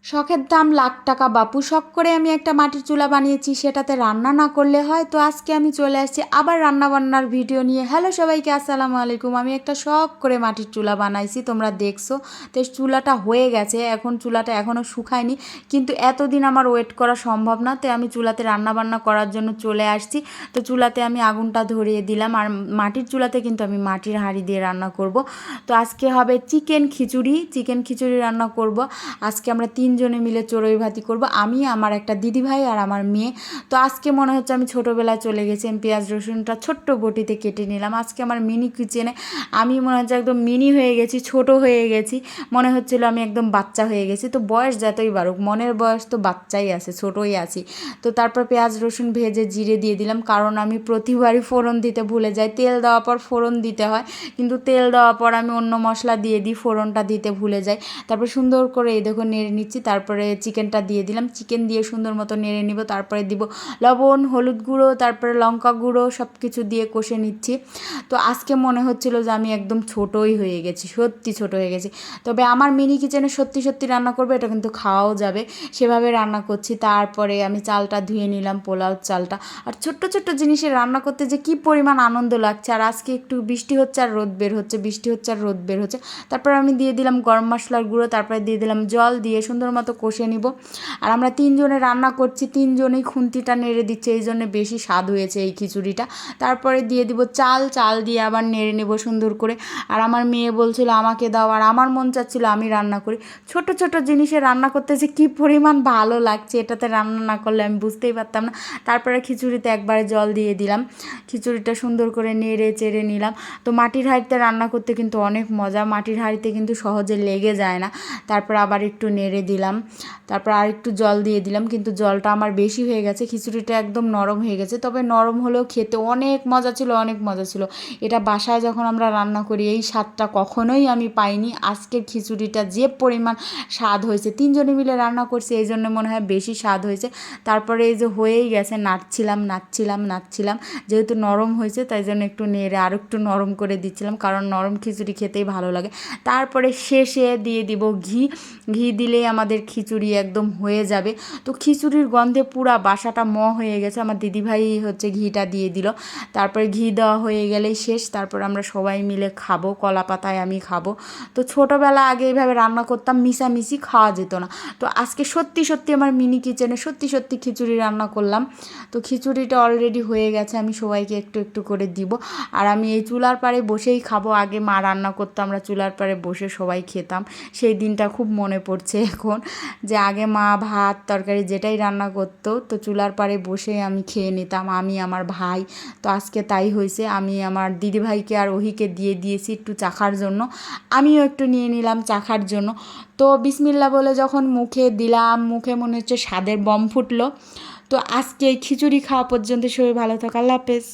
শখের দাম লাখ টাকা বাপু, শখ করে আমি একটা মাটির চুলা বানিয়েছি, সেটাতে রান্না না করলে হয়? তো আজকে আমি চলে আসছি আবার রান্না বান্নার ভিডিও নিয়ে। হ্যালো সবাইকে, আসসালামু আলাইকুম। আমি একটা শখ করে মাটির চুলা বানাইছি, তোমরা দেখছো তো। চুলাটা হয়ে গেছে, এখন চুলাটা এখনও শুকায়নি, কিন্তু এতদিন আমার ওয়েট করা সম্ভব না, তো আমি চুলাতে রান্না বান্না করার জন্য চলে আসছি। তো চুলাতে আমি আগুনটা ধরিয়ে দিলাম, আর মাটির চুলাতে কিন্তু আমি মাটির হাঁড়ি দিয়ে রান্না করব। তো আজকে হবে চিকেন খিচুড়ি রান্না করব। আজকে আমরা তিনজনে মিলে চড়ুই ভাতি করব, আমি, আমার একটা দিদিভাই আর আমার মেয়ে। তো আজকে মনে হচ্ছে আমি ছোটোবেলায় চলে গেছি। আমি পেঁয়াজ রসুনটা ছোট্ট বটিতে কেটে নিলাম। আজকে আমার মিনি কিচেনে আমি মনে হচ্ছে একদম মিনি হয়ে গেছি, ছোট হয়ে গেছি। মনে হচ্ছিল আমি একদম বাচ্চা হয়ে গেছি। তো বয়স যতই বাড়ুক, মনের বয়স তো বাচ্চাই আছে, ছোটোই আছি। তো তারপর পেঁয়াজ রসুন ভেজে জিরে দিয়ে দিলাম, কারণ আমি প্রতিবারই ফোড়ন দিতে ভুলে যাই। তেল দেওয়ার পর ফোড়ন দিতে হয়, কিন্তু তেল দেওয়ার পর আমি অন্য মশলা দিয়ে দিই, ফোড়নটা দিতে ভুলে যাই। তারপর সুন্দর করে এই দেখো নেড়ে নিচ্ছি। তারপরে চিকেনটা দিয়ে দিলাম, চিকেন দিয়ে সুন্দর মতো নেড়ে নিব। তারপরে দিব লবণ, হলুদ গুঁড়ো, তারপরে লঙ্কা গুঁড়ো, সব কিছু দিয়ে কষে নিচ্ছি। তো আজকে মনে হচ্ছিল যে আমি একদম ছোটোই হয়ে গেছি, সত্যি ছোট হয়ে গেছি। তবে আমার মিনি কিচেনে সত্যি সত্যি রান্না করবে, এটা কিন্তু খাওয়াও যাবে, সেভাবে রান্না করছি। তারপরে আমি চালটা ধুয়ে নিলাম, পোলাও চালটা। আর ছোট্ট ছোট্ট জিনিসের রান্না করতে যে কী পরিমাণ আনন্দ লাগছে। আর আজকে একটু বৃষ্টি হচ্ছে আর রোদ বের হচ্ছে, বৃষ্টি হচ্ছে আর রোদ বের হচ্ছে। তারপর আমি দিয়ে দিলাম গরম মশলার গুঁড়ো, তারপরে দিয়ে দিলাম জল, দিয়ে সুন্দর মতো কষে নিব। আর আমরা তিনজনে রান্না করছি, তিনজনেই খুন্তিটা নেড়ে দিচ্ছে, এই জন্য বেশি স্বাদ হয়েছে এই খিচুড়িটা। তারপরে দিয়ে দিব চাল দিয়ে আবার নেড়ে নেব সুন্দর করে। আর আমার মেয়ে বলছিল আমাকে দাও, আর আমার মন চাচ্ছিল আমি রান্না করি। ছোট ছোট জিনিসে রান্না করতে যে কী পরিমাণ ভালো লাগছে, এটাতে রান্না না করলে আমি বুঝতেই পারতাম না। তারপরে খিচুড়িতে একবারে জল দিয়ে দিলাম, খিচুড়িটা সুন্দর করে নেড়ে চেড়ে নিলাম। তো মাটির হাঁড়িতে রান্না করতে কিন্তু অনেক মজা, মাটির হাঁড়িতে কিন্তু সহজে লেগে যায় না। তারপর আবার একটু নেড়ে দিলাম, তারপর আর একটু জল দিয়ে দিলাম, কিন্তু জলটা আমার বেশি হয়ে গেছে। খিচুড়িটা একদম নরম হয়ে গেছে, তবে নরম হলেও খেতে অনেক মজা ছিল, অনেক মজা ছিল। এটা বাসায় যখন আমরা রান্না করি এই স্বাদটা কখনোই আমি পাইনি। আজকের খিচুড়িটা যে পরিমাণ স্বাদ হয়েছে, তিনজনে মিলে রান্না করছি, এই জন্য মনে হয় বেশি স্বাদ হয়েছে। তারপরে এই যে হয়েই গেছে, নাড়ছিলাম, যেহেতু নরম হয়েছে তাই জন্য একটু নেড়ে আর একটু নরম করে দিচ্ছিলাম, কারণ নরম খিচুড়ি খেতেই ভালো লাগে। তারপরে শেষে দিয়ে দিব ঘি দিলেই আমাদের খিচুড়ি একদম হয়ে যাবে। তো খিচুড়ির গন্ধে পুরা বাসাটা হয়ে গেছে। আমার দিদিভাই হচ্ছে ঘিটা দিয়ে দিল। তারপরে ঘি দেওয়া হয়ে গেলেই শেষ। তারপর আমরা সবাই মিলে খাবো, কলা পাতায় আমি খাবো। তো ছোটোবেলা আগে এইভাবে রান্না করতাম, মিশামিশি খাওয়া যেত না। তো আজকে সত্যি সত্যি আমার মিনি কিচেনে সত্যি সত্যি খিচুড়ি রান্না করলাম। তো খিচুড়িটা অলরেডি হয়ে গেছে, আমি সবাইকে একটু একটু করে দিব। আর আমি এই চুলার পাড়ে বসেই খাবো। আগে মা রান্না করতো, আমরা চুলার পাড়ে বসে সবাই খেতাম। সেই দিনটা খুব মনে পড়ছে এখন, যে আগে মা ভাত তরকারি যেটাই রান্না করতো, তো চুলার পাড়ে বসে আমি খেয়ে নিতাম, আমি আমার ভাই। তো আজকে তাই হয়েছে, আমি আমার দিদিভাইকে আর ওহিকে দিয়ে দিয়েছি একটু চাখার জন্য, আমিও একটু নিয়ে নিলাম চাখার জন্য। তো বিসমিল্লা বলে যখন মুখে দিলাম, মুখে মনে হচ্ছে স্বাদের বম ফুটলো। তো আজকে এই খিচুড়ি খাওয়া পর্যন্ত সবাই ভালো থাকো, আল্লাহ হাফেজ।